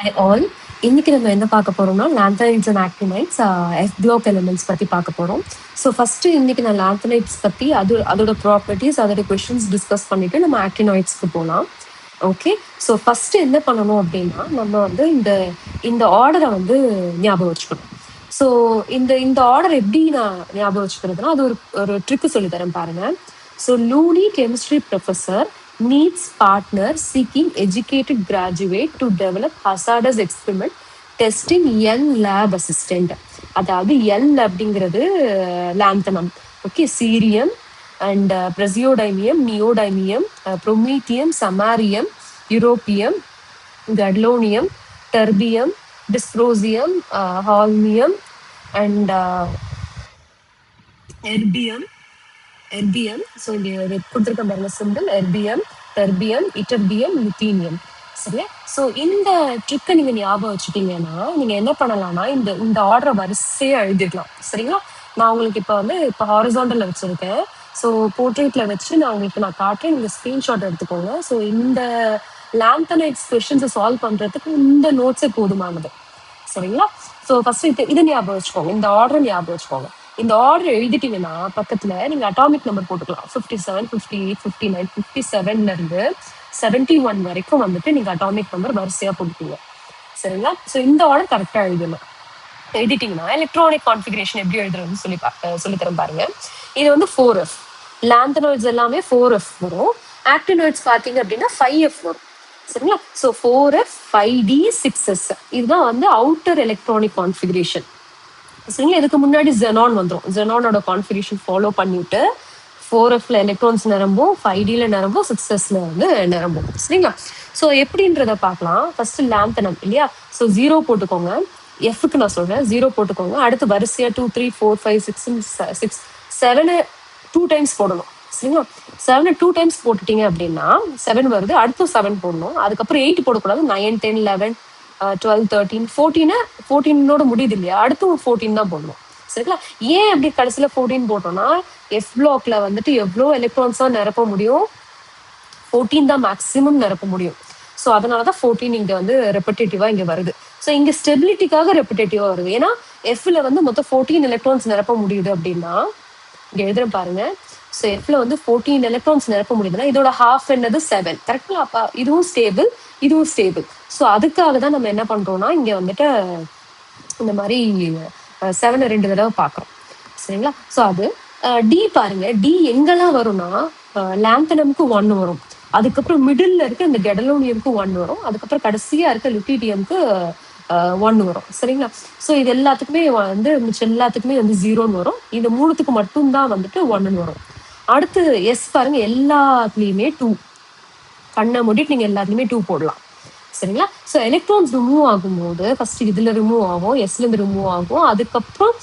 Hi all. இன்னைக்கு நம்ம என்ன பார்க்க போறோம்னா லாந்தனைட்ஸ் and actinides F block elements பத்தி பார்க்க போறோம். ஸோ ஃபர்ஸ்ட் இன்னைக்கு நான் லாந்தனைட்ஸ் பத்தி அதோட ப்ராப்பர்ட்டிஸ் அதோட கொஸ்டின்ஸ் டிஸ்கஸ் பண்ணிட்டு நம்ம ஆக்டினாய்ட்ஸ்க்கு போகலாம். ஓகே, ஸோ ஃபர்ஸ்ட் என்ன பண்ணணும் அப்படின்னா நம்ம வந்து இந்த ஆர்டரை வந்து ஞாபகம் வச்சுக்கணும். ஸோ இந்த ஆர்டர் எப்படி நான் ஞாபகம் வச்சுக்கிறதுனா அது ஒரு ட்ரிக்கு சொல்லித்தரேன் பாருங்க. So loony chemistry professor needs partner seeking educated graduate to develop hazardous experiment testing young lab assistant. அதாவது எல் அப்படிங்கிறது lanthanum, okay, cerium and praseodymium, neodymium, promethium, samarium, europium, gadolinium, terbium, dysprosium, holmium and erbium. So இங்க கொடுத்துருக்க பாருங்க simple erbium, terbium, ytterbium, lutetium. சரியா? So இந்த ட்ரிக்கை நீங்க ஞாபகம் வச்சுட்டீங்கன்னா நீங்க என்ன பண்ணலாம்னா இந்த ஆர்டரை வரிசையா எழுதிடலாம். சரிங்களா? நான் உங்களுக்கு இப்போ ஹாரிசாண்டல்ல வச்சிருக்கேன். ஸோ போர்ட்ரேட்ல வச்சு நான் காட்டுறேன், நீங்க ஸ்கிரீன்ஷாட் எடுத்துக்கோங்க. ஸோ இந்த லாந்தனைட்ஸ் கொஸ்டின்ஸை சால்வ் பண்றதுக்கு இந்த நோட்ஸே போதுமானது. சரிங்களா? ஸோ ஃபர்ஸ்ட் இதை ஞாபகம் வச்சுக்கோங்க, இந்த ஆர்டர் ஞாபகம் வச்சுக்கோங்க. இந்த ஆர்டர் எழுதிட்டீங்கன்னா பக்கத்துல நீங்க அட்டாமிக் நம்பர் போட்டுக்கலாம். 57, 58, 59, 57ல இருந்து 71 வரைக்கும் நீங்க அட்டாமிக் நம்பர் வரிசையா போட்டுக்கீங்க. சரிங்களா? ஸோ இந்த ஆர்டர் கரெக்டா எழுதணும். எழுதிட்டீங்கன்னா எலக்ட்ரானிக் கான்ஃபிகரேஷன் எப்படி எழுதுறதுன்னு சொல்லித்தரேன் பாருங்க. இது 4F. லாந்தனாய்ட்ஸ் எல்லாமே 4F வரும். ஆக்டினாய்ட்ஸ் பார்த்தீங்க அப்படின்னா 5F வரும். சரிங்களா? ஸோ 4F, 5D, 6S இதுதான் அவுட்டர் எலக்ட்ரானிக் கான்ஃபிகரேஷன். சரிங்களா? இதுக்கு முன்னாடி ஜெனான் வந்துடும். ஜெனானோட கான்ஃபிகரேஷன் ஃபாலோ பண்ணிட்டு 4Fல எலக்ட்ரான்ஸ் நிரம்பும், 5Dல நிரம்பும், 6Sல நிரம்பும். சரிங்களா? ஸோ எப்படின்றத பார்க்கலாம். ஃபர்ஸ்ட் லாந்தனம் இல்லையா? ஸோ 0 போட்டுக்கோங்க. எஃப்க்கு நான் சொல்றேன், 0 போட்டுக்கோங்க. அடுத்து வரிசையா 2, 3, 4, 5, 6, 7 2 டைம்ஸ் போடணும். சரிங்களா? 7 2 டைம்ஸ் போட்டுட்டீங்க அப்படின்னா 7 வருது. அடுத்து 7 போடணும். அதுக்கப்புறம் 8 போடக்கூடாது. 9, 10, 11, 12, 13, 14 முடியுது இல்லையா? அடுத்தும் 14 தான் போடணும். சரிங்களா? ஏன் அப்படி கடைசியில 14 போட்டோம்னா எஃப் பிளாக்ல எவ்வளோ எலக்ட்ரான்ஸ் தான் நிரப்ப முடியும்? 14 தான் மேக்சிமம் நிரப்ப முடியும். ஸோ அதனாலதான் 14 இங்க ரெப்படேட்டிவா இங்க வருது. ஸோ இங்க ஸ்டெபிலிட்டிக்காக ரெப்படேட்டிவா வருது. ஏன்னா எஃப்ல மொத்தம் 14 எலக்ட்ரான்ஸ் நிரப்ப முடியுது அப்படின்னா இங்க எழுதுறேன் பாருங்க. ஸோ எஃப்ல 14 எலக்ட்ரான்ஸ் நிரப்ப முடியுதுன்னா இதோட ஹாஃப் என்னது 7. கரெக்டா? அப்ப இதுவும் ஸ்டேபிள், இதுவும் ஸ்டேபிள். ஸோ அதுக்காக தான் நம்ம என்ன பண்றோம்னா இங்க இந்த மாதிரி 7 2 தடவை பார்க்குறோம். சரிங்களா? ஸோ அது டி பாருங்க. டி எங்கெல்லாம் வரும்னா லாந்தனமுக்கு 1 வரும். அதுக்கப்புறம் மிடில் இருக்க இந்த கெடலோனியமுக்கு 1 வரும். அதுக்கப்புறம் கடைசியா இருக்க லுட்டீடியமுக்கு 1 வரும். சரிங்களா? ஸோ இது எல்லாத்துக்குமே மிச்சம் எல்லாத்துக்குமே 0ன்னு வரும். இந்த 3த்துக்கு மட்டும்தான் 1ன்னு வரும். அடுத்து எஸ் பாருங்க, எல்லாத்துலயுமே 2. கண்ணை மூடிட்டு நீங்க எல்லாத்துலயுமே 2 போடலாம். சரிங்களா? ஸோ எலக்ட்ரான்ஸ் ரிமூவ் ஆகும்போது ஃபர்ஸ்ட் இதுல ரிமூவ் ஆகும், எஸ்ல இருந்து ரிமூவ் ஆகும், அதுக்கப்புறம்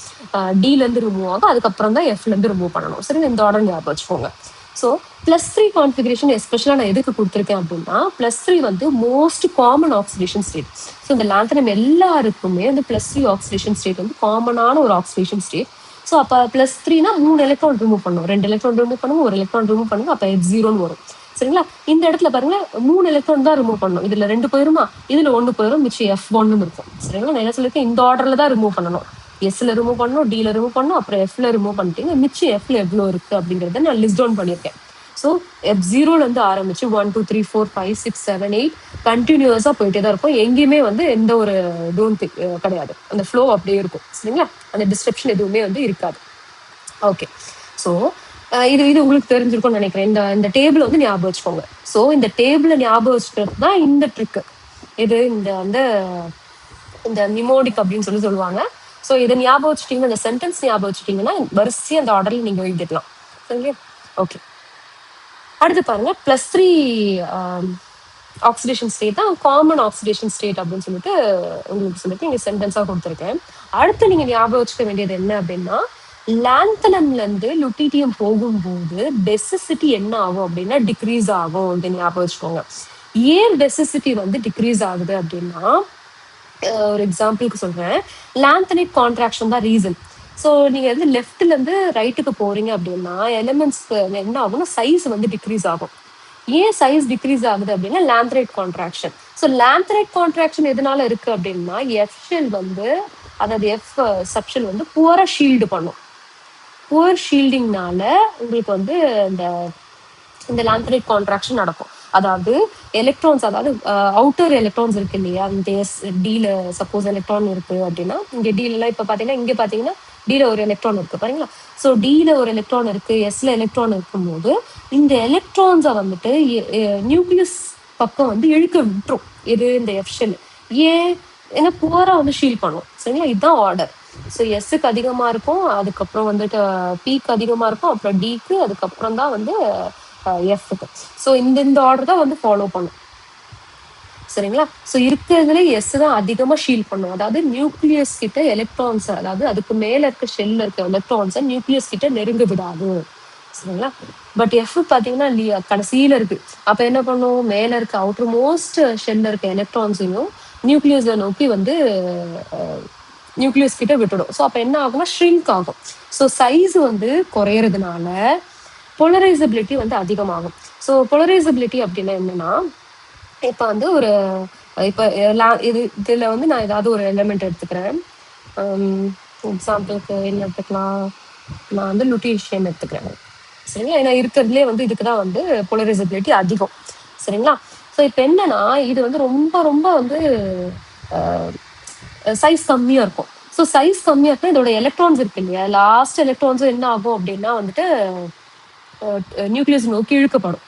டில இருந்து ரிமூவ் ஆகும், அதுக்கப்புறம் தான் எஃப்ல இருந்து ரிமூவ் பண்ணணும். சரி, இந்த ஆர்டர் ஞாபகம் வச்சுக்கோங்க. ஸோ +3 கான்ஃபிகரேஷன் எஸ்பெஷலா நான் எதுக்கு கொடுத்துருக்கேன் அப்படின்னா +3 most common oxidation state. So இந்த லாந்தனம் எல்லாருக்குமே +3 ஆக்சிடேஷன் ஸ்டேட் காமனான ஒரு ஆக்சிடேஷன் ஸ்டேட். ஸோ அப்ப +3னா 3 எலக்ட்ரான் ரிமூவ் பண்ணும், 2 எலக்ட்ரான் ரிமூவ் பண்ணுங்க, 1 எலக்ட்ரான் ரிமூவ் பண்ணுங்க, அப்ப F0ன்னு வரும். சரிங்களா? இந்த இடத்துல பாருங்க 3 எலக்ட்ரான் தான் ரிமூவ் பண்ணணும். இதுல 2 போயிருமா, இதுல 1 போயிரும், மிச்சம் F1 இருக்கும். சரிங்களா? நான் என்ன சொல்லிருக்கேன், இந்த ஆர்டர்ல தான் ரிமூவ் பண்ணணும். எஸ்ல ரிமூவ் பண்ணணும், டில ரிமூவ் பண்ணணும், அப்புறம் எஃப்ல ரிமூவ் பண்ணிட்டீங்க. மிச்சம் எஃப்ல எவ்வளவு இருக்கு அப்படிங்கறத நான் லிஸ்ட் டவுன் பண்ணிருக்கேன். ஸோ F0ல இருந்து ஆரம்பிச்சு 1 2 3 4 5 6 7 8 கண்டினியூஸா போயிட்டே தான் இருக்கும். எங்கேயுமே எந்த ஒரு கிடையாது. அந்த ஃப்ளோ அப்படியே இருக்கும். சரிங்களா? அந்த டிஸ்கிரிப்ஷன் எதுவுமே இருக்காது. ஓகே, ஸோ இது உங்களுக்கு தெரிஞ்சிருக்கும்னு நினைக்கிறேன். இந்த டேபிள் ஞாபகம் வச்சுக்கோங்க. ஸோ இந்த டேபிளை ஞாபகம் வச்சுக்கிறது தான் இந்த ட்ரிக்கு. இது இந்த நிமோடிக் அப்படின்னு சொல்லுவாங்க. ஸோ இதை ஞாபகம் வச்சுட்டீங்கன்னா, இந்த சென்டென்ஸ் ஞாபகம் வச்சுட்டீங்கன்னா வரிசையா அந்த ஆர்டர்ல நீங்க எழுதிடலாம். சரிங்களா? ஓகே, அடுத்து பாருங்க +3 ஆக்சிடேஷன் ஸ்டேட் தான் காமன் ஆக்சிடேஷன் ஸ்டேட் அப்படின்னு உங்களுக்கு இங்க சென்டென்ஸா கொடுத்துருக்கேன். அடுத்து நீங்க ஞாபகம் வச்சுக்க வேண்டியது என்ன அப்படின்னா லாந்தனம்ல இருந்து லுட்டீடியம் போகும்போது டெசிசிட்டி என்ன ஆகும் அப்படின்னா டிக்ரீஸ் ஆகும் அப்படின்னு ஞாபகம் வச்சுக்கோங்க. ஏன் டெசிசிட்டி டிக்ரீஸ் ஆகுது அப்படின்னா ஒரு எக்ஸாம்பிளுக்கு சொல்றேன், லாந்தனைட் கான்ட்ராக்ஷன் தான் ரீசன். ஸோ நீங்க லெஃப்ட்ல இருந்து ரைட்டுக்கு போறீங்க அப்படின்னா எலிமெண்ட்ஸ் என்ன ஆகும்னா சைஸ் டிக்ரீஸ் ஆகும். ஏன் சைஸ் டிக்ரீஸ் ஆகுது அப்படின்னா லாம்ப்ரைட் கான்ட்ராக்ஷன். ஸோ லாம்ப்ரைட் கான்ட்ராக்ஷன் எதனால இருக்கு அப்படின்னா எஃப் ஷெல் வந்து, அதாவது எஃப் சப்ஷெல் வந்து புவரா ஷீல்டு பண்ணும். புவர் ஷீல்டிங்னால உங்களுக்கு வந்து இந்த இந்த லாம்ப்ரைட் கான்ட்ராக்ஷன் நடக்கும். அதாவது எலக்ட்ரான்ஸ், அதாவது அவுட்டர் எலக்ட்ரான்ஸ் இருக்கு இல்லையா, இந்த எஸ் டீல சப்போஸ் எலக்ட்ரான் இருக்கு அப்படின்னா, இங்க டீல எல்லாம் இப்ப பாத்தீங்கன்னா, இங்க பாத்தீங்கன்னா டீல ஒரு எலக்ட்ரான் இருக்கு பாருங்களா. ஸோ டீல ஒரு எலக்ட்ரான் இருக்கு, எஸ்ல எலக்ட்ரான் இருக்கும்போது இந்த எலக்ட்ரான்ஸை வந்துட்டு நியூக்ளியஸ் பக்கம் வந்து இழுக்க விட்டுரும். எது இந்த எஃப் ஷெல். ஏன்? ஏன்னா புவரா வந்து ஷீல் பண்ணும். சரிங்களா, இதுதான் ஆர்டர். ஸோ எஸ்ஸுக்கு அதிகமா இருக்கும், அதுக்கப்புறம் வந்துட்டு பிக்கு அதிகமா இருக்கும், அப்புறம் டிக்கு, அதுக்கப்புறம் தான் வந்து எஃப்க்கு. ஸோ இந்த ஆர்டர் தான் வந்து ஃபாலோ பண்ணும். சரிங்களா. ஸோ இருக்கிறதுல எஸ் தான் அதிகமா ஷீல் பண்ணும். அதாவது நியூக்ளியஸ் கிட்ட எலக்ட்ரான்ஸ், அதாவது அதுக்கு மேல இருக்க ஷெல்ல இருக்க எலக்ட்ரான்ஸை நியூக்ளியஸ் கிட்ட நெருங்க விடாது. சரிங்களா. பட் எஃப் பாத்தீங்கன்னா கடைசியில இருக்கு. அப்ப என்ன பண்ணும், மேல இருக்க அவுட்டர் மோஸ்ட் ஷெல்ல இருக்க எலக்ட்ரான்ஸையும் நியூக்ளியஸை நோக்கி வந்து நியூக்ளியஸ் கிட்ட விட்டுடும். ஸோ அப்ப என்ன ஆகும்னா ஷ்ரிங்க் ஆகும். ஸோ சைஸ் வந்து குறையறதுனால போலரைசபிலிட்டி வந்து அதிகமாகும். ஸோ போலரைசபிலிட்டி அப்படின்னா என்னன்னா, இப்ப வந்து ஒரு இப்ப இதுல வந்து நான் ஏதாவது ஒரு எலிமெண்ட் எடுத்துக்கிறேன். எக்ஸாம்பிளுக்கு என்ன எடுத்துக்கலாம், நான் வந்து லுட்டீஷியம் எடுத்துக்கிறேன். சரிங்களா. ஏன்னா இருக்கிறதுலே வந்து இதுக்குதான் வந்து போலரைசபிலிட்டி அதிகம். சரிங்களா. ஸோ இப்ப என்னன்னா, இது வந்து ரொம்ப ரொம்ப வந்து சைஸ் கம்மியா இருக்கும். ஸோ சைஸ் கம்மியா இருக்கும், இதோட எலக்ட்ரான்ஸ் இருக்கு இல்லையா, லாஸ்ட் எலக்ட்ரான்ஸும் என்ன ஆகும் அப்படின்னா வந்துட்டு நியூக்ளியஸ் நோக்கி இழுக்கப்படும்.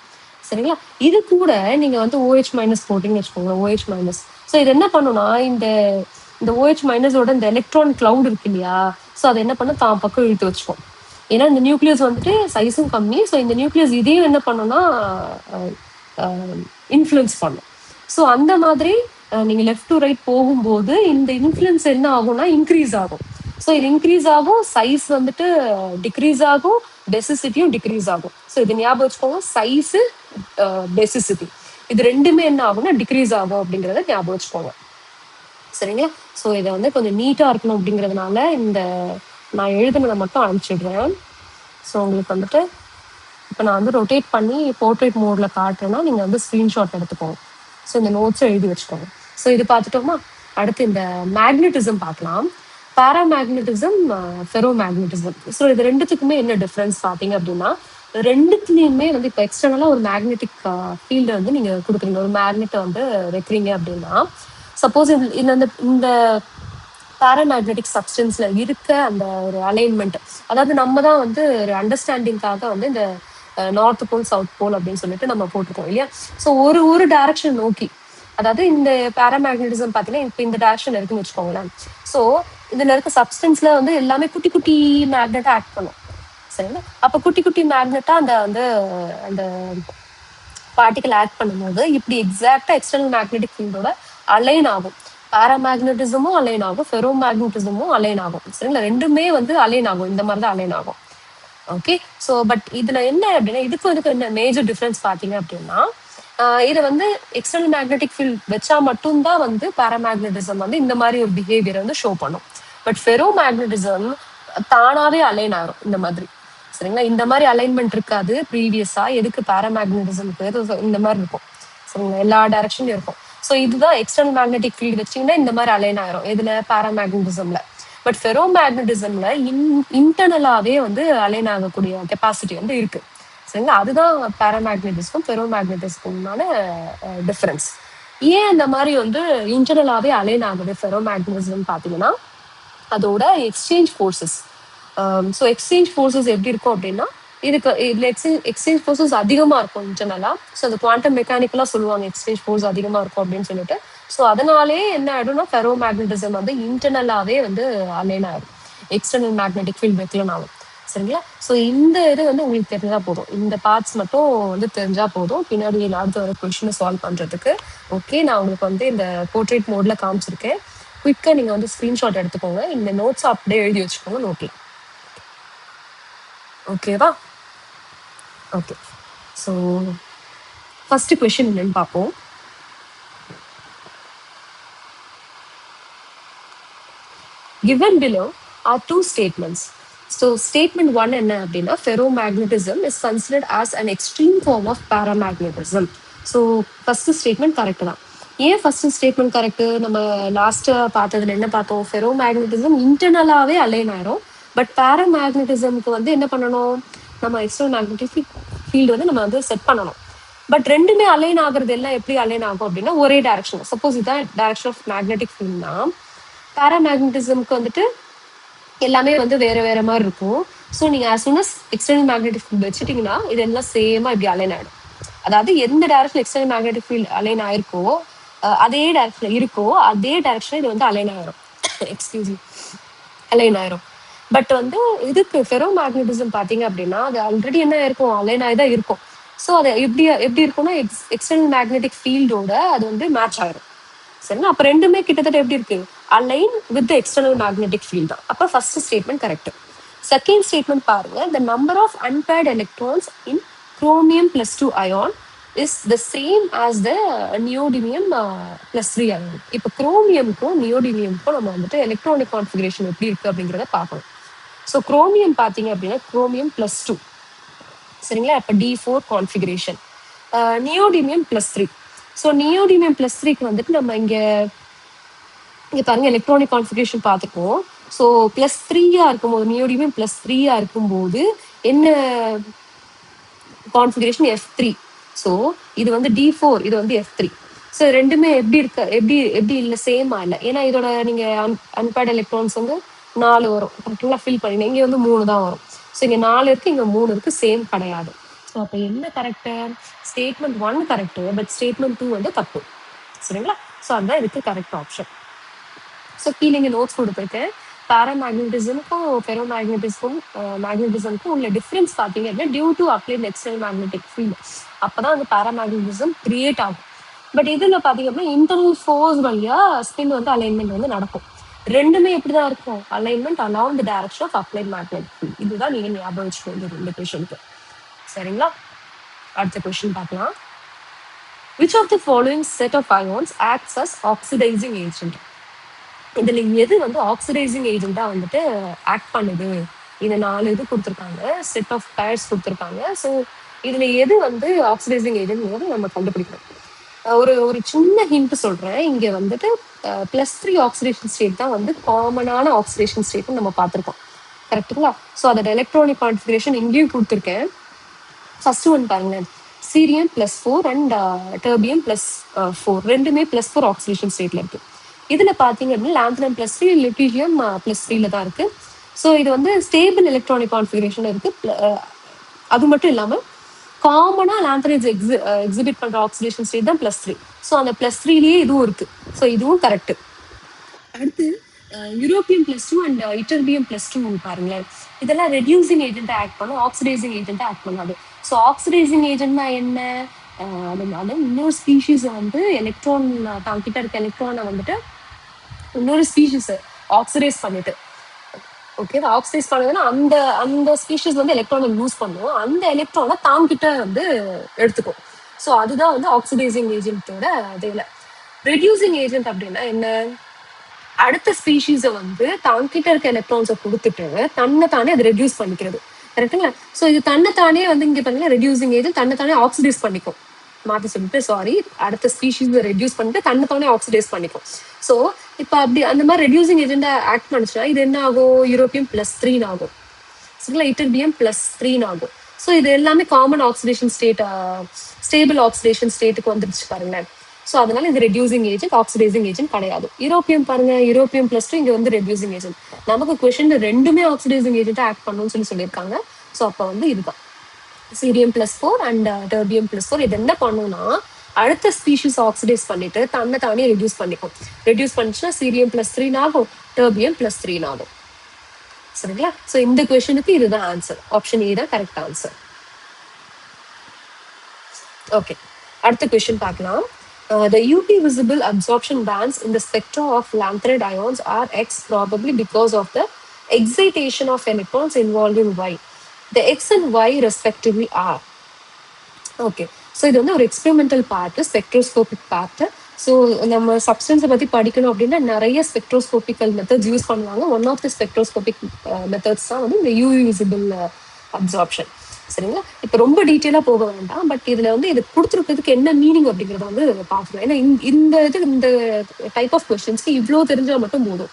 சரிங்களா. இது கூட நீங்க வந்து OH மைனஸ் போட்டீங்கன்னு வச்சுக்கோங்க, OH மைனஸ். ஸோ இது என்ன பண்ணும்னா, இந்த இந்த OH மைனஸோட இந்த எலக்ட்ரான் கிளவுட் இருக்கு இல்லையா, ஸோ அதை என்ன பண்ண தான் பக்கம் இழுத்து வச்சுக்கோம். ஏன்னா இந்த நியூக்ளியஸ் வந்துட்டு சைஸும் கம்மி. ஸோ இந்த நியூக்ளியஸ் இதையும் என்ன பண்ணும்னா இன்ஃப்ளூயன்ஸ் பண்ணும். ஸோ அந்த மாதிரி நீங்க லெஃப்ட் டு ரைட் போகும்போது இந்த இன்ஃப்ளூயன்ஸ் என்ன ஆகும்னா இன்க்ரீஸ் ஆகும். ஸோ இது இன்க்ரீஸ் ஆகும், சைஸ் வந்துட்டு டிக்ரீஸ் ஆகும், டெசிசிட்டியும் டிக்ரீஸ் ஆகும். ஸோ இது ஞாபகம் வச்சுக்கோங்க, சைஸ் டெசிசிட்டி இது ரெண்டுமே என்ன ஆகும்னா டிக்ரீஸ் ஆகும் அப்படிங்கிறத ஞாபகம் வச்சுக்கோங்க. சரிங்களா. ஸோ இதை வந்து கொஞ்சம் நீட்டா இருக்கணும் அப்படிங்கிறதுனால இந்த நான் எழுதுனதை மட்டும் அனுப்பிச்சிடுறேன். ஸோ உங்களுக்கு வந்துட்டு இப்போ நான் வந்து ரொட்டேட் பண்ணி போர்ட்ரேட் மோட்ல காட்டுறேன்னா நீங்க வந்து ஸ்கிரீன்ஷாட் எடுத்துக்கோங்க. ஸோ இந்த நோட்ஸை எழுதி வச்சுக்கோங்க. ஸோ இது பார்த்துட்டோமா, அடுத்து இந்த மேக்னெட்டிசம் பார்க்கலாம். பாராமேக்னெட்டிசம், ஃபெரோ மேக்னெட்டிசம். ஸோ இது ரெண்டுத்துக்குமே என்ன டிஃப்ரென்ஸ் பார்த்தீங்க அப்படின்னா, ரெண்டுத்துலையுமே வந்து இப்போ எக்ஸ்டர்னலா ஒரு மேக்னெட்டிக் ஃபீல்டை வந்து நீங்க கொடுக்குறீங்க, ஒரு மேக்னெட்டை வந்து வைக்கிறீங்க அப்படின்னா, சப்போஸ் இந்த பாராமேக்னெட்டிக் சப்ஸ்டன்ஸ்ல இருக்க அந்த ஒரு அலைன்மெண்ட், அதாவது நம்ம தான் வந்து ஒரு அண்டர்ஸ்டாண்டிங்காக வந்து இந்த நார்த் போல் சவுத் போல் அப்படின்னு சொல்லிட்டு நம்ம போட்டிருக்கோம் இல்லையா. ஸோ ஒரு ஒரு டைரக்ஷன் நோக்கி, அதாவது இந்த பாராமேக்னெட்டிசம் பார்த்தீங்கன்னா இப்போ இந்த டைரக்ஷன் இருக்குன்னு வச்சுக்கோங்களேன். ஸோ இதுல இருக்க சப்ஸ்டன்ஸ்ல வந்து எல்லாமே குட்டி குட்டி மேக்னெட்டா ஆக்ட் பண்ணும். சரிங்களா. அப்ப குட்டி குட்டி மேக்னெட்டா அந்த வந்து அந்த பார்ட்டிகல் ஆக்ட் பண்ணும்போது இப்படி எக்ஸாக்டா எக்ஸ்டர்னல் மேக்னெட்டிக் ஃபீல்டோட அலைன் ஆகும். பாராமேக்னெட்டிசமும் அலைன் ஆகும், ஃபெரோ மேக்னெட்டிசமும் அலைன் ஆகும். சரிங்களா. ரெண்டுமே வந்து அலைன் ஆகும், இந்த மாதிரி தான் அலைன் ஆகும். ஓகே. ஸோ பட் இதுல என்ன அப்படின்னா, இதுக்கு என்ன மேஜர் டிஃபரன்ஸ் பார்த்தீங்க அப்படின்னா, இதை வந்து எக்ஸ்டர்னல் மேக்னெட்டிக் ஃபீல்ட் வச்சா மட்டும்தான் வந்து பாராமேக்னெட்டிசம் வந்து இந்த மாதிரி ஒரு பிஹேவியர் வந்து ஷோ பண்ணும். பட் ஃபெரோ மேக்னெட்டிசம் தானாவே அலைன் ஆகும் இந்த மாதிரி. சரிங்களா. இந்த மாதிரி அலைன்மெண்ட் இருக்காது ப்ரீவியஸா. எதுக்கு பாராமேக்னெட்டிசம்க்கு இந்த மாதிரி இருக்கும். சரிங்களா, எல்லா டைரக்ஷன்லயும் இருக்கும். ஸோ இதுதான் எக்ஸ்டர்னல் மேக்னெட்டிக் ஃபீல்டு வச்சிங்கன்னா இந்த மாதிரி அலைன் ஆயிரும் எதுல, பாராமேக்னெட்டிசம்ல. பட் ஃபெரோ மேக்னெட்டிசம்ல இன்டர்னலாவே வந்து அலைன் ஆகக்கூடிய கெப்பாசிட்டி வந்து இருக்கு. சரிங்களா. அதுதான் பாராமேக்னெட்டிசம் ஃபெரோ மேக்னெட்டிசம்னால டிஃபரன்ஸ். ஏன் அந்த மாதிரி வந்து இன்டர்னலாவே அலைன் ஆகுது ஃபெரோ மேக்னெட்டிசம் பார்த்தீங்கன்னா, அதோட exchange forces. So exchange forces எப்படி இருக்கும் அப்படின்னா, இதுல எக்ஸ்சேஞ்ச் ஃபோர்ஸஸ் அதிகமா இருக்கும் இன்டர்னலா. ஸோ அது குவாண்டம் மெக்கானிக்கலா சொல்லுவாங்க எக்ஸ்சேஞ்ச் ஃபோர்ஸ் அதிகமா இருக்கும் அப்படின்னு சொல்லிட்டு. ஸோ அதனாலே என்ன ஆயிடும்னா ஃபெரோ மேக்னெட்டிசம் வந்து இன்டர்னலாவே வந்து அலைன் ஆயிடும், எக்ஸ்டர்னல் மேக்னெட்டிக் ஃபீல்ட் வைக்கலனாலும். சரிங்களா. ஸோ இந்த இது வந்து உங்களுக்கு தெரிஞ்சா போதும், இந்த பார்ட்ஸ் மட்டும் வந்து தெரிஞ்சா போதும் பின்னாடி அடுத்த வர கொஸ்டினை சால்வ் பண்றதுக்கு. ஓகே, நான் உங்களுக்கு வந்து இந்த போர்ட்ரேட் மோட்ல காமிச்சிருக்கேன். குயிக்கா நீங்க வந்து ஸ்கிரீன்ஷாட் எடுத்துக்கோங்க, இந்த நோட்ஸ் அப்படியே எழுதி வச்சுக்கோங்க நோட்ல. ஓகேவா. ஓகே. ஸோ ஃபர்ஸ்ட் கொஸ்டின் என்னன்னு பார்ப்போம். Given below are two statements. So statement one என்ன அப்படின்னா ferromagnetism is considered as an extreme form of paramagnetism. So first statement correct தான். ஏன் ஃபர்ஸ்ட் ஸ்டேட்மெண்ட் கரெக்ட்? நம்ம லாஸ்டா பார்த்ததுல என்ன பார்த்தோம்? ஃபெரோமேக்னட்டிசம் இன்டர்னலாவே அலைன் ஆயிரும். பட் பாராமேக்னட்டிசம்க்கு வந்து என்ன பண்ணணும்? நம்ம எக்ஸ்டர்னல் மேக்னெட்டிக் ஃபீல்டு வந்து நம்ம வந்து செட் பண்ணணும். பட் ரெண்டுமே அலைன் ஆகுறது எல்லாம் எப்படி அலைன் ஆகும் அப்படின்னா ஒரே டைரக்ஷன். சப்போஸ் இதான் டைரக்ஷன் ஆஃப் மேக்னெட்டிக் ஃபீல்ட்னா பாராமேக்னட்டிசம்க்கு வந்துட்டு எல்லாமே வந்து வேற வேற மாதிரி இருக்கும். ஸோ நீங்க as soon as external magnetic field வச்சுட்டீங்கன்னா இது எல்லாம் சேமா இப்படி அலைன் ஆயிடும். அதாவது எந்த direction external magnetic field align ஆயிருக்கோ அதே டைரக்ஷன்ல இருக்கோ அதே டைரக்ஷன் இது வந்து அலைன் ஆயிரும். எக்ஸ்கியூஸ் மீ, அலைன் ஆயிரும். பட் வந்து இதுக்கு ஃபெரோ மேக்னட்டிசம் பாத்தீங்க அப்படின்னா அது ஆல்ரெடி என்ன இருக்கும்? அலைன் ஆகி தான் இருக்கும். ஸோ அது எப்படி எப்படி இருக்கும்னா எக்ஸ்டர்னல் மேக்னெட்டிக் ஃபீல்டோட அது வந்து மேட்ச் ஆயிரும். சரிங்களா? அப்ப ரெண்டுமே கிட்டத்தட்ட எப்படி இருக்கு? Align with external magnetic field தான். அப்ப first statement correct. Second statement பாருங்க, the number of unpaired electrons in chromium plus 2 ion is the same as the neodymium plus 3 ion. இப்போ குரோமியம்க்கும் நியோடிமியம்க்கும் நம்ம வந்துட்டு எலக்ட்ரானிக் கான்ஃபிகரேஷன் எப்படி இருக்கு அப்படிங்கிறத பார்க்கணும். ஸோ குரோமியம் பார்த்தீங்க அப்படின்னா குரோமியம் பிளஸ் 2, சரிங்களா? அப்போ D4 configuration. Neodymium plus 3. So neodymium plus 3க்கு வந்துட்டு நம்ம இங்க பாருங்க எலக்ட்ரானிக் கான்ஃபிகரேஷன் பார்த்துருக்கோம். ஸோ பிளஸ் 3-ஆ இருக்கும்போது நியோடிமியம் பிளஸ் 3-ஆ இருக்கும்போது என்ன கான்ஃபிகரேஷன்? F3. ஸோ இது வந்து D4, இது வந்து F3. ஸோ ரெண்டுமே எப்படி இருக்க எப்படி எப்படி இல்லை சேமா இல்லை. ஏன்னா இதோட நீங்க அன்பேர்ட் எலக்ட்ரான்ஸ் வந்து 4 வரும். கரெக்டுங்களா? ஃபில் பண்ணி இங்க வந்து 3 தான் வரும். ஸோ இங்க 4 இருக்கு, இங்க 3 இருக்கு, சேம் கிடையாது. ஸோ அப்போ என்ன correct? Statement 1 correct, but statement 2 வந்து தப்பு. சரிங்களா? ஸோ அதுதான் இதுக்கு கரெக்ட் ஆப்ஷன். ஸோ கீழே இங்கே நோட்ஸ் கொடுத்துருக்கேன். பாராமேக்னட்டிசமுக்கும் மேக்னட்டிசமுக்கும் உள்ள டிஃப்ரென்ஸ் பார்த்தீங்க அப்படின்னா due to applied external magnetic field அப்பதான் அந்த பாராமேக்னட்டிசம் கிரியேட் ஆகும். பட் இதுல பாத்தீங்க அப்படின்னா இன்டர்னல் ஃபோர்ஸ் வழியா ஸ்பின் வந்து அலைன்மெண்ட் வந்து நடக்கும். ரெண்டுமே எப்படிதான் இருக்கும்? Alignment along the direction of applied magnetic field. இதுதான் நீங்க ஞாபகம் வச்சுக்கணும் இந்த கொஸ்டினுக்கு. சரிங்களா? அடுத்த கொஸ்டின் பார்க்கலாம். Which of the following set of ions acts as oxidizing agent? இதுல எது வந்து ஆக்சிடைசிங் ஏஜென்ட்டா வந்துட்டு ஆக்ட் பண்ணுது? இது 4 இது கொடுத்துருக்காங்க, செட் ஆஃப் பேர்ஸ் கொடுத்துருக்காங்க. ஸோ இதுல எது வந்து ஆக்சிடைசிங் ஏஜென்ட் நம்ம கண்டுபிடிக்கணும். ஒரு ஒரு சின்ன ஹிண்ட் சொல்றேன். இங்க வந்துட்டு +3 ஆக்சிடேஷன் ஸ்டேட் தான் வந்து காமனான ஆக்சிடேஷன் ஸ்டேட் நம்ம பார்த்துருக்கோம். கரெக்டுங்களா? ஸோ அதோட எலக்ட்ரானிக் கான்ஃபிகரேஷன் இங்கேயும் கொடுத்துருக்கேன். ஃபர்ஸ்ட் ஒன் பாருங்களேன், சீரியம் +4 அண்ட் டெர்பியம் +4 ரெண்டுமே +4 ஆக்சிடேஷன் ஸ்டேட்ல இருக்கு. இதுல பாத்தீங்க அப்படின்னா லாந்தினம் +3, லிட்டியம் +3ல தான் இருக்கு. ஸோ இது வந்து ஸ்டேபிள் எலக்ட்ரானிக் கான்ஃபிகரேஷன் இருக்கு. அது மட்டும் இல்லாம காமனா லாந்தனைட்ஸ் எக்ஸிபிட் பண்ற ஆக்சிடேஷன் ஸ்டேட் தான் +3. ஸோ அந்த +3லயே இதுவும் இருக்கு. ஸோ இதுவும் கரெக்ட். அடுத்து யூரோப்பியம் +2 அண்ட் இட்டர்பியம் +2 பாருங்களேன். இதெல்லாம் ரெடியூசிங் ஏஜென்ட்டா ஆக்ட் பண்ணும், ஆக்சிடைசிங் ஏஜென்ட்டா ஆக்ட் பண்ணாது. ஸோ ஆக்சிடைசிங் ஏஜென்ட்னா என்ன? அதனால இன்னொரு ஸ்பீஷீஸ் வந்து எலக்ட்ரான் கிட்ட இருக்க எலக்ட்ரானை வந்துட்டு இன்னொரு ஸ்பீஷீஸ் ஆக்சிடைஸ் பண்ணிட்டு, ஓகே, ஆக்சிடைஸ் பண்ணதுன்னா அந்த அந்த ஸ்பீஷீஸ் வந்து எலக்ட்ரானை லூஸ் பண்ணும், அந்த எலக்ட்ரானை தாங்கிட்ட வந்து எடுத்துக்கும். ஸோ அதுதான் வந்து ஆக்சிடைசிங் ஏஜென்ட்டோட வேலை. ரெடியூசிங் ஏஜென்ட் அப்படின்னா என்ன? அடுத்த ஸ்பீஷீஸை வந்து தாங்கிட்ட இருக்க எலக்ட்ரான்ஸை கொடுத்துட்டு தன்னைத்தானே அதை ரெடியூஸ் பண்ணிக்கிறது. கரெக்டுங்களா? ஸோ இது தன்னைத்தானே வந்து இங்க பாத்தீங்கன்னா ரெடியூசிங் ஏஜென்ட் தன்னைத்தானே ஆக்சிடைஸ் பண்ணிக்கும். மாற்றி சொல்லிட்டு சாரி, அடுத்த ஸ்பீஷீஸ் ரெடியூஸ் பண்ணிட்டு தன்னைத்தானே ஆக்சிடைஸ் பண்ணிக்கும். ஸோ இப்போ அப்படி அந்த மாதிரி ரெடியூசிங் ஏஜென்ட்டா ஆக்ட் பண்ணுச்சுன்னா இது என்ன ஆகும்? யூரோப்பியம் +3 ஆகும். சரிங்களா? இட்டர்பியம் +3 ஆகும். ஸோ இது எல்லாமே common oxidation state, stable oxidation ஸ்டேட்டுக்கு வந்துருச்சு பாருங்களேன். ஸோ அதனால இது ரெடியூசிங் ஏஜென்ட், ஆக்சிடைசிங் ஏஜென்ட் கிடையாது. யூரோப்பியம் பாருங்க, யூரோப்பியம் +2 இங்க வந்து ரெடியூசிங் ஏஜென்ட். நமக்கு கொஸ்டின் ரெண்டுமே ஆக்சிடைசிங் ஏஜென்ட்டா ஆக்ட் பண்ணணும்னு சொல்லியிருக்காங்க. ஸோ அப்போ வந்து இதுதான் சீரியம் +4 அண்ட் டெர்பியம் +4. இது என்ன பண்ணும்னா அடுத்த ஸ்பீஷீஸ் ஆக்சிடைஸ் பண்ணிட்டு தன்னை தானே ரெடியூஸ் பண்ணிக்கும். ரெடியூஸ் பண்ணிச்சுன்னா சீரியம் +3 ஆகும், டெர்பியம் +3 ஆகும். சரிங்களா? ஸோ இந்த கொஸ்டினுக்கு இதுதான் ஆன்சர். ஆப்ஷன் ஏ தான் கரெக்ட் ஆன்சர். ஓகே, அடுத்த கொஸ்டின் பார்க்கலாம். The UV visible absorption bands in the spectra of lanthanide ions are X, probably because of the excitation of electrons involving Y. The X and Y respectively are. Okay, so இது வந்து ஒரு experimental part, spectroscopic part. So நம்ம சப்ஸ்டன்ஸை பற்றி படிக்கணும் அப்படின்னா நிறைய spectroscopical methods use பண்ணுவாங்க. One of the spectroscopic methods தான் வந்து இந்த யூவி விசிபிள் அப்சார்ப்ஷன். சரிங்களா? இப்போ ரொம்ப டீட்டெயிலாக போக வேண்டாம், பட் இதில் வந்து இது கொடுத்துருக்கிறதுக்கு என்ன மீனிங் அப்படிங்கிறத வந்து பார்க்கலாம். ஏன்னா இந்த டைப் ஆஃப் கொஸ்டின்ஸ்க்கு இவ்வளோ தெரிஞ்சால் மட்டும் போதும்.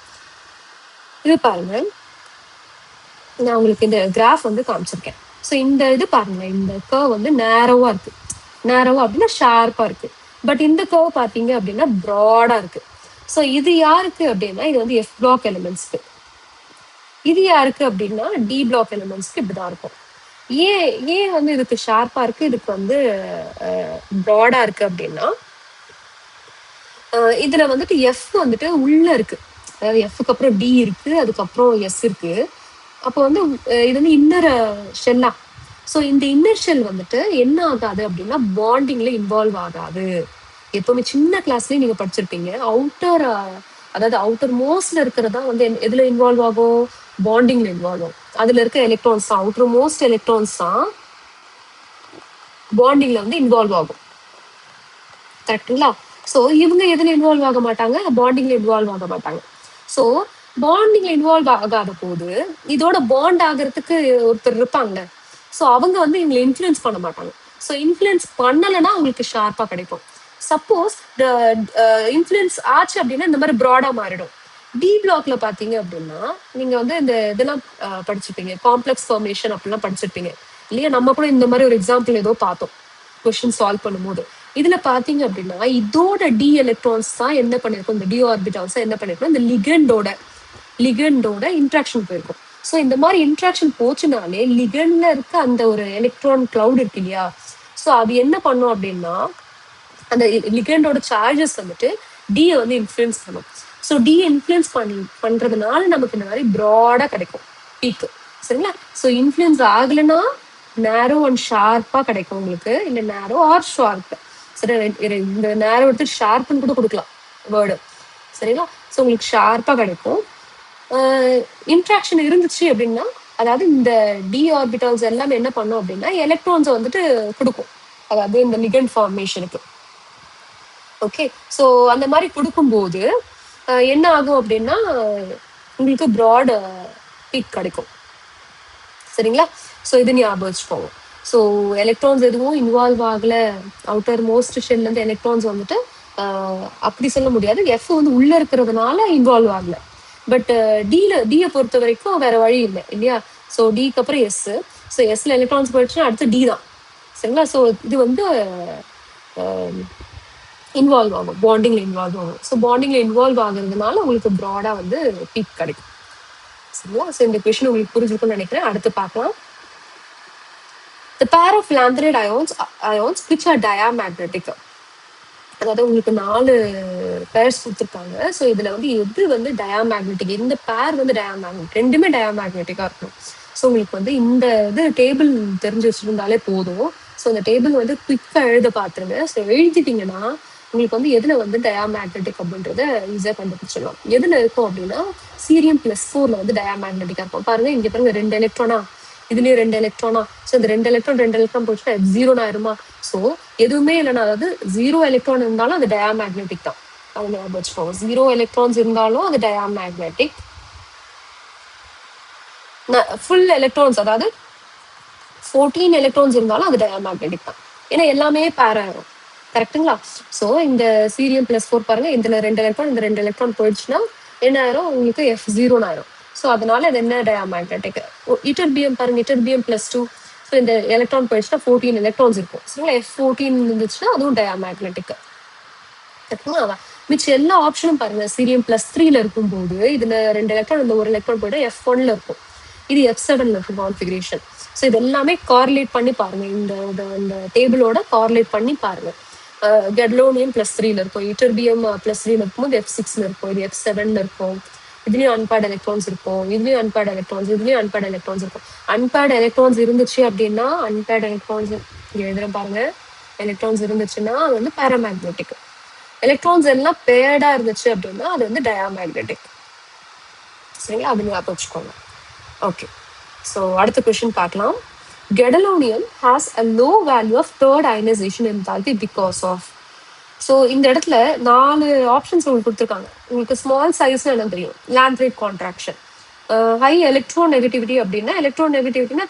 இது பாருங்க, நான் உங்களுக்கு இந்த கிராஃப் வந்து காமிச்சிருக்கேன். ஸோ இந்த இது பாருங்க, இந்த கர்வ் வந்து நேரோவா இருக்கு. நேரோவா அப்படின்னா ஷார்ப்பா இருக்கு. பட் இந்த கர்வ் பார்த்தீங்க அப்படின்னா ப்ராடா இருக்கு. ஸோ இது யாருக்கு அப்படின்னா இது வந்து எஃப் பிளாக் எலிமெண்ட்ஸ்க்கு. இது யாருக்கு அப்படின்னா டி பிளாக் எலிமெண்ட்ஸ்க்கு இப்படிதான் இருக்கும். ஏன் வந்து இதுக்கு ஷார்ப்பா இருக்கு, இதுக்கு வந்து ப்ராடா இருக்கு அப்படின்னா இதுல வந்துட்டு எஃப் வந்துட்டு உள்ள இருக்கு. அதாவது எஃப்க்கு அப்புறம் டி இருக்கு, அதுக்கப்புறம் எஸ் இருக்கு. அப்போ வந்து இது வந்து இன்னர் ஷெல்லா. ஸோ இந்த இன்னர் ஷெல் வந்துட்டு என்ன ஆகாது அப்படின்னா பாண்டிங்ல இன்வால்வ் ஆகாது. எப்பவுமே சின்ன கிளாஸ்லயே நீங்க படிச்சிருப்பீங்க, அவுட்டர் அதாவது அவுட்டர் மோஸ்ட்ல இருக்கிறதா வந்து எதுல இன்வால்வ் ஆகும், பாண்டிங்ல இன்வால்வ் ஆகும். அதுல இருக்க எலக்ட்ரான்ஸ் தான், அவுட்டர் மோஸ்ட் எலக்ட்ரான்ஸ் தான் பாண்டிங்ல வந்து இன்வால்வ் ஆகும். கரெக்டுங்களா? ஸோ இவங்க எதுல இன்வால்வ் ஆக மாட்டாங்க, பாண்டிங்ல இன்வால்வ் ஆக மாட்டாங்க. ஸோ பாண்டிங்ல இன்வால்வ் ஆகாத போது இதோட பாண்ட் ஆகிறதுக்கு ஒருத்தர் இருப்பாங்க. ஸோ அவங்க வந்து இவங்களை இன்ஃப்ளூயன்ஸ் பண்ண மாட்டாங்க. ஸோ இன்ஃப்ளூயன்ஸ் பண்ணலைன்னா அவங்களுக்கு ஷார்ப்பா கிடைக்கும். சப்போஸ் இன்ஃப்ளூயன்ஸ் ஆச்சு அப்படின்னா இந்த மாதிரி ப்ராடா மாறிடும். டி பிளாக்ல பாத்தீங்க அப்படின்னா நீங்க வந்து இந்த இதெல்லாம் படிச்சிருப்பீங்க, காம்ப்ளெக்ஸ் ஃபார்மேஷன் அப்படிலாம் படிச்சிருப்பீங்க இல்லையா? நம்ம கூட இந்த மாதிரி ஒரு எக்ஸாம்பிள் ஏதோ பார்த்தோம் கொஸ்டின் சால்வ் பண்ணும்போது. இதுல பாத்தீங்க அப்படின்னா இதோட டி எலக்ட்ரான்ஸ் தான் என்ன பண்ணிருக்கும், இந்த டி ஆர்பிட்டால்ஸ் என்ன பண்ணிருக்கும், இந்த லிகண்டோட இன்ட்ராக்ஷன் போயிருக்கும். ஸோ இந்த மாதிரி இன்ட்ராக்ஷன் போச்சுனாலே லிகண்ட்ல இருக்க அந்த ஒரு எலக்ட்ரான் கிளவுட் இருக்கு இல்லையா, ஸோ அது என்ன பண்ணும் அப்படின்னா அந்த லிகண்டோட சார்ஜஸ் வந்துட்டு டியை வந்து இன்ஃப்ளூயன்ஸ் பண்ணும். ஸோ டி இன்ஃப்ளூயன்ஸ் பண்றதுனால நமக்கு இந்த மாதிரி ப்ராடா கிடைக்கும் பீக்கு. சரிங்களா? ஸோ இன்ஃப்ளூயன்ஸ் ஆகலைன்னா நேரோ அண்ட் ஷார்ப்பா கிடைக்கும் உங்களுக்கு, இல்லை நேரோ ஆர் ஷார்ப். சரி, இந்த நேரோ எடுத்து ஷார்ப்னு கூட கொடுக்கலாம் வேர்டு. சரிங்களா? ஸோ உங்களுக்கு ஷார்ப்பா கிடைக்கும். இன்ட்ராக்ஷன் இருந்துச்சு அப்படின்னா, அதாவது இந்த டி ஆர்பிட்டால்ஸ் எல்லாமே என்ன பண்ணும் அப்படின்னா எலக்ட்ரான்ஸை வந்துட்டு கொடுக்கும், அதாவது இந்த லிகண்ட் ஃபார்மேஷனுக்கு. ஓகே, ஸோ அந்த மாதிரி கொடுக்கும்போது என்ன ஆகும் அப்படின்னா உங்களுக்கு ப்ராட் பீக் கிடைக்கும். சரிங்களா? ஸோ இது ஞாபகம் வச்சுக்கோங்க. ஸோ எலக்ட்ரான்ஸ் எதுவும் இன்வால்வ் ஆகல, அவுட்டர் மோஸ்ட் ஷெல்ல இருந்து எலக்ட்ரான்ஸ் வந்துட்டு அப்படி சொல்ல முடியாது, எஃப் வந்து உள்ள இருக்கிறதுனால இன்வால்வ் ஆகல. பட் டியை பொறுத்த வரைக்கும் வேற வழி இல்லை இல்லையா? ஸோ டிக்கு அப்புறம் எஸ். ஸோ எஸ்ல எலக்ட்ரான்ஸ் போயிடுச்சுன்னா அடுத்து டி தான். சரிங்களா? ஸோ இது வந்து இன்வால்வ் ஆகும், பாண்டிங்ல இன்வால்வ் ஆகும். ஸோ பாண்டிங்ல இன்வால்வ் ஆகுறதுனால உங்களுக்கு ப்ராடா வந்து பீக் கிடைக்கும். சரிங்களா? ஸோ இந்த கொஸ்டின் உங்களுக்கு புரிஞ்சிருக்கும்னு நினைக்கிறேன். அடுத்து பார்க்கலாம். The pair of lanthanide ions which are diamagnetic. அதாவது உங்களுக்கு 4 பேர்ஸ் கொடுத்துருக்காங்க. ஸோ இதுல வந்து எது வந்து டயாமேக்னெட்டிக், எந்த பேர் வந்து டயாமேக்னெட்டிக், ரெண்டுமே டயாமேக்னெட்டிக்கா இருக்கும். ஸோ உங்களுக்கு வந்து இந்த இது டேபிள் தெரிஞ்சு வச்சிருந்தாலே போதும். ஸோ இந்த டேபிள் வந்து குயிக்கா எழுத பாத்துருங்க. ஸோ எழுதிட்டீங்கன்னா உங்களுக்கு வந்து எதுல வந்து டயாமேக்னெட்டிக் அப்படின்றத ஈஸியா கண்டுபிடிச்சிடலாம். எதுல இருக்கும் அப்படின்னா சீரியம் +4 வந்து டயாமேக்னெட்டிக்கா இருக்கும். பாருங்க, இங்க பாருங்க 2 எலக்ட்ரானா, இதுலயும் 2 எலக்ட்ரானா. ஸோ இந்த 2 எலக்ட்ரான் போச்சுன்னா F0 ஆயிருமா? ஸோ எதுவுமே இல்லைன்னா, அதாவது 0 எலக்ட்ரான் இருந்தாலும் அது டயாமேக்னெட்டிக் தான். அது ஞாபகம் வச்சுக்கோங்க. 0 எலக்ட்ரான்ஸ் இருந்தாலும் அது டயாமேக்னெட்டிக். ஃபுல் எலக்ட்ரான்ஸ், அதாவது 14 எலக்ட்ரான்ஸ் இருந்தாலும் அது டயாமேக்னெட்டிக் தான். ஏன்னா எல்லாமே பேர் ஆயிரும். கரெக்டுங்களா? ஸோ இந்த சீரியம் +4 பாருங்க, இதுல 2 எலக்ட்ரான், இந்த 2 எலக்ட்ரான் போயிடுச்சுன்னா என்ன ஆயிரும், உங்களுக்கு F0 ஆயிரும். ஸோ அதனால இது என்ன டயாமேக்னெட்டிக். இட்டர்பியம் பாருங்க, இட்டர்பியம் +2. ஸோ இந்த எலக்ட்ரான் போயிடுச்சுன்னா 14 எலக்ட்ரான்ஸ் இருக்கும். சரிங்களா? F14 இருந்துச்சுன்னா அதுவும் டயாமேக்னெட்டிக். கரெக்டுங்களா? மிச்சம் எல்லா ஆப்ஷனும் பாருங்க, சீரியம் +3ல இருக்கும்போது இதுல 2 எலக்ட்ரான், இந்த 1 எலக்ட்ரான் போயிட்டு F1ல இருக்கும், இது F7ல இருக்கும் கான்ஃபிகரேஷன். ஸோ இது எல்லாமே கார்லேட் பண்ணி பாருங்க, இந்த டேபிளோட கார்லேட் பண்ணி பாருங்க. கெட்லோனியம் +3ல இருக்கும், இட்டர்பியம் +3ல இருக்கும்போது F6ல இருக்கும், இது F7ல இருக்கும். இதுலயும் அன்பேர்ட் எலக்ட்ரான்ஸ் இருக்கும், இதுலயும் அன்பேர்ட் எலக்ட்ரான்ஸ், இதுலயும் அன்பேர்ட் எலக்ட்ரான்ஸ் இருக்கும். அன்பேர்ட் எலக்ட்ரான்ஸ் இருந்துச்சு அப்படின்னா, அன்பேர்ட் எலக்ட்ரான்ஸ் எழுதுறேன் பாருங்க, எலக்ட்ரான்ஸ் இருந்துச்சுன்னா அது வந்து பாராமேக்னெட்டிக். எலக்ட்ரான்ஸ் எல்லாம் பேர்டா இருந்துச்சு அப்படின்னா அது வந்து டயாமேக்னெட்டிக். சரிங்களா? அது ஞாபகம் வச்சுக்கோங்க. ஓகே, ஸோ அடுத்த கொஸ்டின் பார்க்கலாம். Gadolinium has a low value of third ionization enthalpy because of. So இந்த இடத்துல 4 ஆப்ஷன்ஸ் உங்களுக்கு கொடுத்துருக்காங்க. உங்களுக்கு ஸ்மால் சைஸ்னு என்ன தெரியும், lanthanide contraction. High electronegativity அப்படின்னா, எலக்ட்ரோ நெகட்டிவிட்டினா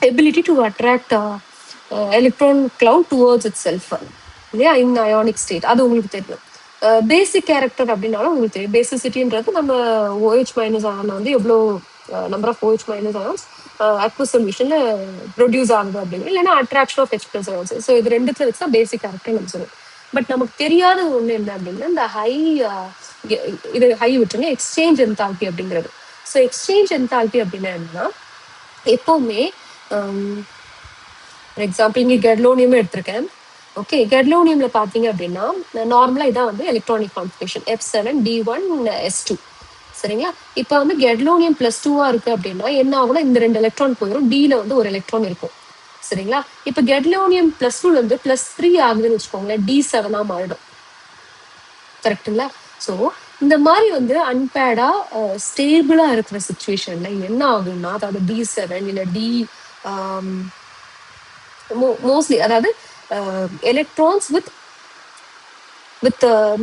ability to attract electron cloud towards itself இல்லையா, இன் அயானிக் ஸ்டேட், அது உங்களுக்கு தெரியும். பேசிக் கேரக்டர் அப்படின்னாலும் உங்களுக்கு தெரியும். பேசிசிட்டின்றது நம்ம OH மைனஸ் ஆன வந்து எவ்வளோ number of OH minus ions aqueous சொல்யூஷன்ல ப்ரொடியூஸ் ஆகுது அப்படிங்கிறது, இல்லைன்னா attraction of H plus ions. ஸோ இது ரெண்டுத்துல வச்சு தான் பேசிக் கேரக்டர் நம்ம சொல்லுவோம். பட் நமக்கு தெரியாத ஒண்ணு என்ன அப்படின்னா, இந்த இது ஹை விட்டுருங்க, எக்ஸ்சேஞ்ச் என்தால்பி அப்படிங்கிறது. ஸோ எக்ஸ்சேஞ்ச் என்தால்பி அப்படின்னா என்னன்னா, எப்பவுமே ஃபார் எக்ஸாம்பிள் இங்கே கெட்லோனியமே எடுத்திருக்கேன். ஓகே, கெட்லோனியம்ல பாத்தீங்க அப்படின்னா நார்மலா இதான் வந்து எலக்ட்ரானிக் கான்ஃபிகரேஷன் F7D1S2. சரிங்களா? இப்போ வந்து கெட்லோனியம் +2 இருக்கு அப்படின்னா என்ன ஆகும்னா, இந்த 2 எலக்ட்ரான் போயிடும், Dல வந்து ஒரு எலக்ட்ரான் இருக்கும். சரிங்களா? இப்போ கெட்லோனியம் +2ல இருந்து +3 ஆகுதுன்னு வச்சுக்கோங்களேன், D7 மாறிடும். கரெக்டுங்களா? ஸோ இந்த மாதிரி வந்து அன்பேடா ஸ்டேபிளா இருக்கிற சுச்சுவேஷன்ல என்ன ஆகும்னா, அதாவது D7 இல்ல D மோஸ்ட்லி, அதாவது electrons with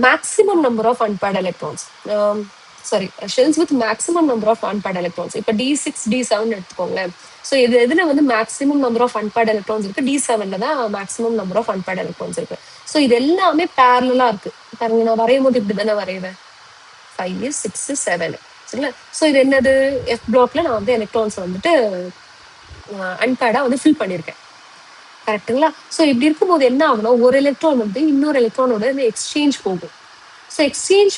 maximum number of unpaired electrons, shells with maximum number of unpaired electrons. இப்போ D6 D7 எடுத்துக்கோங்களேன். ஸோ எதுல வந்து maximum number of unpaired electrons இருக்கு, D7ல தான் maximum number of unpaired electrons இருக்கு. ஸோ இது எல்லாமே பேரலா இருக்கு. பாருங்க, நான் வரையும் போது இப்படி தானே வரைவேன், 5 6 7. சரிங்களா? ஸோ இது என்னது, F பிளாக்ல நான் வந்து எலக்ட்ரான்ஸ் வந்துட்டு அன்பேர்டா வந்து ஃபில் பண்ணியிருக்கேன். கரெக்டுங்களா? ஸோ இப்படி இருக்கும்போது என்ன ஆகுனா, ஒரு எலக்ட்ரான் வந்து இன்னொரு எலக்ட்ரானோட எக்ஸ்சேஞ்ச் போகும். ஸோ எக்ஸ்சேஞ்ச்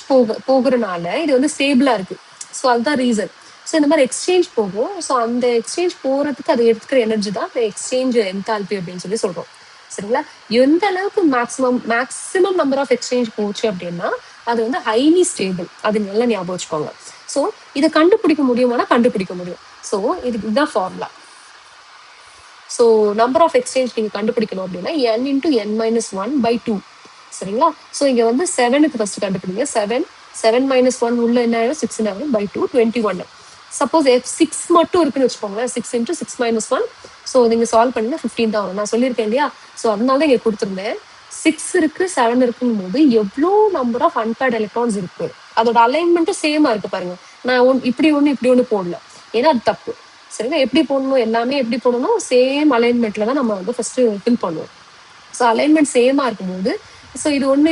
போகிறனால இது வந்து ஸ்டேபிளா இருக்கு. ஸோ அதுதான் ரீசன். ஸோ இந்த மாதிரி எக்ஸ்சேஞ்ச் போகும். ஸோ அந்த எக்ஸ்சேஞ்ச் போறதுக்கு அது எடுத்துக்கிற எனர்ஜி தான் எக்ஸ்சேஞ்ச் என்தால்பி அப்படின்னு சொல்றோம். சரிங்களா? எந்த அளவுக்கு மேக்ஸிமம் நம்பர் ஆஃப் எக்ஸ்சேஞ்ச் போச்சு அப்படின்னா அது வந்து ஹைலி ஸ்டேபிள். அது நல்லா ஞாபகம் வச்சுக்கோங்க. ஸோ இதை கண்டுபிடிக்க முடியுமானா கண்டுபிடிக்க முடியும். ஸோ இதுதான் formula. So number of exchange நீங்கள் கண்டுபிடிக்கணும் அப்படின்னா n×n-1/2. சரிங்களா? ஸோ இங்கே வந்து 7க்கு ஃபர்ஸ்ட் கண்டுபிடிங்க. 7 -1 உள்ள என்ன ஆயிடும், 6 ஆகும், /2 21. சப்போஸ் F6 மட்டும் இருக்குன்னு வச்சுக்கோங்களேன், 6 × 6 - 1. ஸோ நீங்கள் சால்வ் பண்ணீங்கன்னா 15 தான் வரும். நான் சொல்லியிருக்கேன் இல்லையா? ஸோ அதனால தான் இங்கே கொடுத்துருந்தேன். 6 இருக்கு 7 இருக்குன்னு போது எவ்வளோ நம்பர் ஆஃப் அன்பேர்ட் எலக்ட்ரான்ஸ் இருக்கு, அதோட அலைன்மெண்ட்டும் சேமா இருக்கு. பாருங்க, நான் இப்படி ஒன்று போடல, ஏன்னா அது தப்பு. சரிங்களா? எப்படி போடணும், எல்லாமே எப்படி போடணும், சேம் அலைன்மெண்ட்ல தான் நம்ம வந்து ஃபர்ஸ்ட் ஃபில் பண்ணுவோம். ஸோ அலைன்மெண்ட் சேமா இருக்கும்போது, ஸோ இது ஒன்று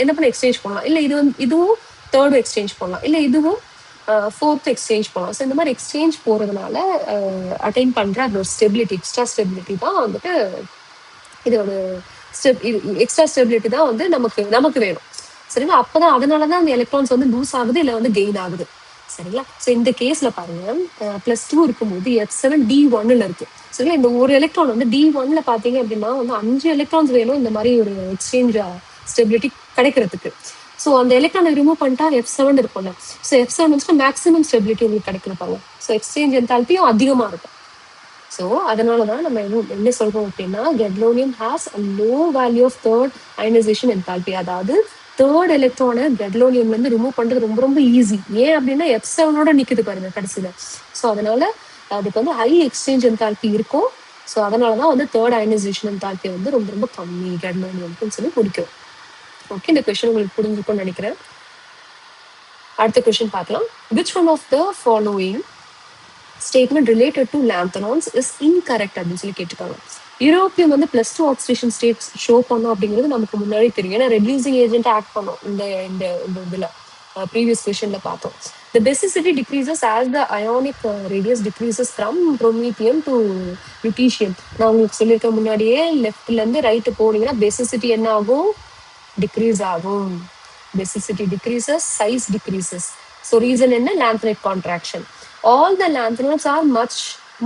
என்ன பண்ண எக்ஸ்சேஞ்ச் பண்ணலாம், இல்லை இதுவும் தேர்டு எக்ஸ்சேஞ்ச் பண்ணலாம், இல்லை இதுவும் ஃபோர்த் எக்ஸ்சேஞ்ச் பண்ணலாம். ஸோ இந்த மாதிரி எக்ஸ்சேஞ்ச் போறதுனால அட்டைன் பண்ற அந்த ஒரு ஸ்டெபிலிட்டி, எக்ஸ்ட்ரா ஸ்டெபிலிட்டி தான் வந்துட்டு இதோட எக்ஸ்ட்ரா ஸ்டெபிலிட்டி தான் வந்து நமக்கு வேணும். சரிங்களா? அப்பதான் அதனாலதான் அந்த எலக்ட்ரான்ஸ் வந்து லூஸ் ஆகுது, இல்லை வந்து கெயின் ஆகுது. சரிங்களா? ஸோ இந்த கேஸ்ல பாருங்க, +2 இருக்கும்போது F7D1ல இருக்கு. சரிங்களா? இந்த ஒரு எலக்ட்ரான் வந்து D1ல பாத்தீங்க அப்படின்னா வந்து 5 எலக்ட்ரான்ஸ் வேணும் இந்த மாதிரி ஒரு எக்ஸ்சேஞ்ச் ஸ்டெபிலிட்டி கிடைக்கிறதுக்கு. ஸோ அந்த எலக்ட்ரானை ரிமூவ் பண்ணிட்டா F7 இருக்கும்ல. ஸோ F7 வந்து மேக்ஸிமம் ஸ்டெபிலிட்டி உங்களுக்கு கிடைக்கிறப்பாங்க. ஸோ எக்ஸ்சேஞ்ச் என்தால்பியும் அதிகமா இருக்கும். ஸோ அதனாலதான் நம்ம என்ன சொல்றோம் அப்படின்னா, gadolinium has a low value of third ionization enthalpy. அதாவது தேர்ட் எலக்ட்ரானை கெட்லோனியம்ல இருந்து ரிமூவ் பண்றது ரொம்ப ரொம்ப ஈஸி. ஏன் அப்படின்னா F7 நிக்குது பாருங்க கடைசியில. ஸோ அதனால அதுக்கு வந்து ஹை எக்ஸ்சேஞ்ச் என்தால்பி இருக்கும். ஸோ அதனாலதான் வந்து தேர்ட் அயனைசேஷன் என்தால்பி வந்து ரொம்ப ரொம்ப கம்மி கெட்லோனியம்னு சொல்லி பிடிக்கும். ஓகே, இந்த கொஸ்டின் உங்களுக்கு புரிஞ்சுக்கும்னு நினைக்கிறேன். அடுத்த கொஸ்டின் பார்க்கலாம். which one of the following statement related to lanthanons is incorrect அப்படின்னு சொல்லி கேட்டுக்காங்க. யூரோப்பியம் வந்து +2 ஆக்சிடேஷன் ஸ்டேட்ஸ் ஷோ பண்ணும் அப்படிங்கிறது நமக்கு முன்னாடி தெரியும். ஏன்னா ரெடியூசிங் ஏஜென்ட் ஆக்ட் பண்ணும். இந்த இதுல ப்ரீவியஸ் கொஸ்டின்ல பார்த்தோம். The basicity decreases as the ionic radius decreases from promethium to lutetium. நான் உங்களுக்கு சொல்லியிருக்க முன்னாடியே, லெஃப்ட்ல இருந்து ரைட் போனீங்கன்னா basicity என்ன ஆகும், டிக்ரீஸ் ஆகும். basicity decreases, size decreases. So reason என்ன, lanthanide contraction. All the lanthanoids are much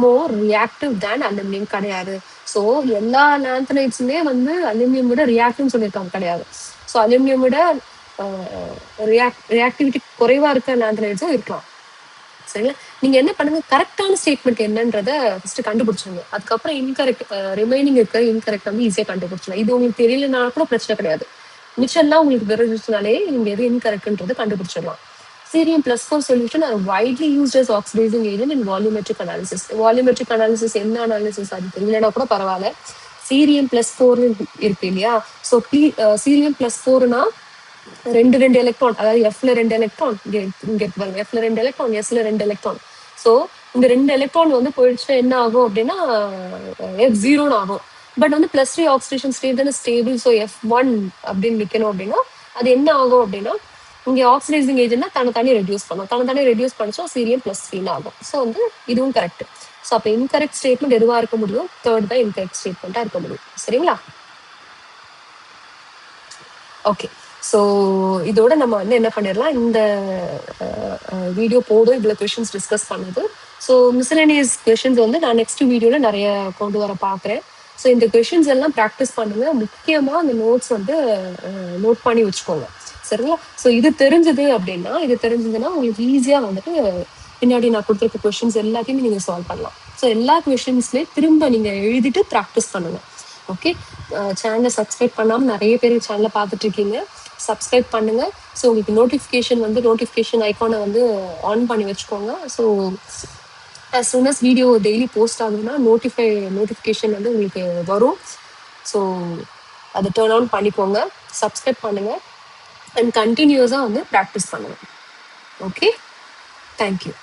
more reactive than aluminum கிடையாது. ஸோ எல்லா லாந்தனைட்ஸுமே வந்து அலுமினியம் விட ரியாக்டிவ்னு சொல்லியிருக்காங்க கிடையாது. ஸோ அலுமினியம் விட ரியாக்டிவிட்டி குறைவா இருக்க லாந்தனைட்ஸும் இருக்கலாம். சரிங்களா? நீங்க என்ன பண்ணுங்க, கரெக்டான ஸ்டேட்மெண்ட் என்னன்றத ஃபர்ஸ்ட் கண்டுபிடிச்சிருங்க. அதுக்கப்புறம் இன்கரெக்ட் ரிமைனிங் இருக்கிற இன்கரெக்ட் வந்து ஈஸியா கண்டுபிடிச்சலாம். இது உங்களுக்கு தெரியலனா கூட பிரச்சனை கிடையாது. மிச்சம்லாம் உங்களுக்கு தெரிஞ்சிச்சுனாலே நீங்க எது இன்கரெக்ட்ன்றதை கண்டுபிடிச்சிடலாம். Cerium +4 solution are widely used as oxidizing agent in volumetric analysis. Volumetric analysis என்ன அனாலிசிஸ் அது தெரியலனா கூட பரவாயில்ல. சீரியம் பிளஸ் 4 இருக்கு இல்லையா? ஸோ சீரியம் பிளஸ் 4னா ரெண்டு எலக்ட்ரான், அதாவது எஃப்ல 2 எலக்ட்ரான், இங்க இருக்கு பாருங்க, எஃப்ல 2 எலக்ட்ரான், எஸ்ல 2 எலக்ட்ரான். ஸோ இந்த 2 எலக்ட்ரான் வந்து போயிடுச்சுன்னா என்ன ஆகும் அப்படின்னா எஃப் ஜீரோன்னு ஆகும். பட் வந்து +3 ஆக்சிடேஷன் ஸ்டேட் தானே ஸ்டேபிள். ஸோ F1 அப்படின்னு நிக்கணும் அப்படின்னா அது என்ன ஆகும் அப்படின்னா இங்க ஆக்சிடைசிங் ஏஜென்ட்னா தனி ரெடியூஸ் பண்ணும். தனி ரெடியூஸ் பண்ணிச்சா சீரியம் +3 ஆகும். ஸோ வந்து இதுவும் கரெக்ட். ஸோ அப்போ இன்கரெக்ட் ஸ்டேட்மெண்ட் எதுவா இருக்க முடியும்? தேர்ட் தான் இன்கரெக்ட் ஸ்டேட்மெண்ட்டா இருக்க முடியும். சரிங்களா? ஓகே. ஸோ இதோட நம்ம வந்து என்ன பண்ணிடலாம், இந்த வீடியோ போதும் இவ்வளோ கொஷின்ஸ் டிஸ்கஸ் பண்ணது. ஸோ மிஸ்சலேனியஸ் கொஷின்ஸ் வந்து நான் நெக்ஸ்ட் வீடியோவில் நிறைய கொண்டு வர பார்க்குறேன். ஸோ இந்த கொஷின்ஸ் எல்லாம் ப்ராக்டிஸ் பண்ணுங்க. முக்கியமாக அந்த நோட்ஸ் வந்து நோட் பண்ணி வச்சுக்கோங்க. சரிங்களா? ஸோ இது தெரிஞ்சதுன்னா உங்களுக்கு ஈஸியாக வந்துட்டு பின்னாடி நான் கொடுத்துருக்க கொஷின்ஸ் எல்லாத்தையுமே நீங்கள் சால்வ் பண்ணலாம். ஸோ எல்லா கொஷின்ஸ்லேயே திரும்ப நீங்கள் எழுதிட்டு ப்ராக்டிஸ் பண்ணுங்க. ஓகே. சேனலை சப்ஸ்கிரைப் பண்ணாமல் நிறைய பேர் சேனலை பார்த்துட்டு இருக்கீங்க. சப்ஸ்கிரைப் பண்ணுங்க. ஸோ உங்களுக்கு நோட்டிஃபிகேஷன் ஐக்கானை வந்து ஆன் பண்ணி வச்சுக்கோங்க. So as soon as video daily post ஆகுதுன்னா நோட்டிஃபிகேஷன் வந்து உங்களுக்கு வரும். ஸோ அதை டேர்ன் ஆன் பண்ணிக்கோங்க, சப்ஸ்கிரைப் பண்ணுங்க அண்ட் கண்டினியூஸாக வந்து ப்ராக்டிஸ் பண்ணுங்க. Okay, thank you.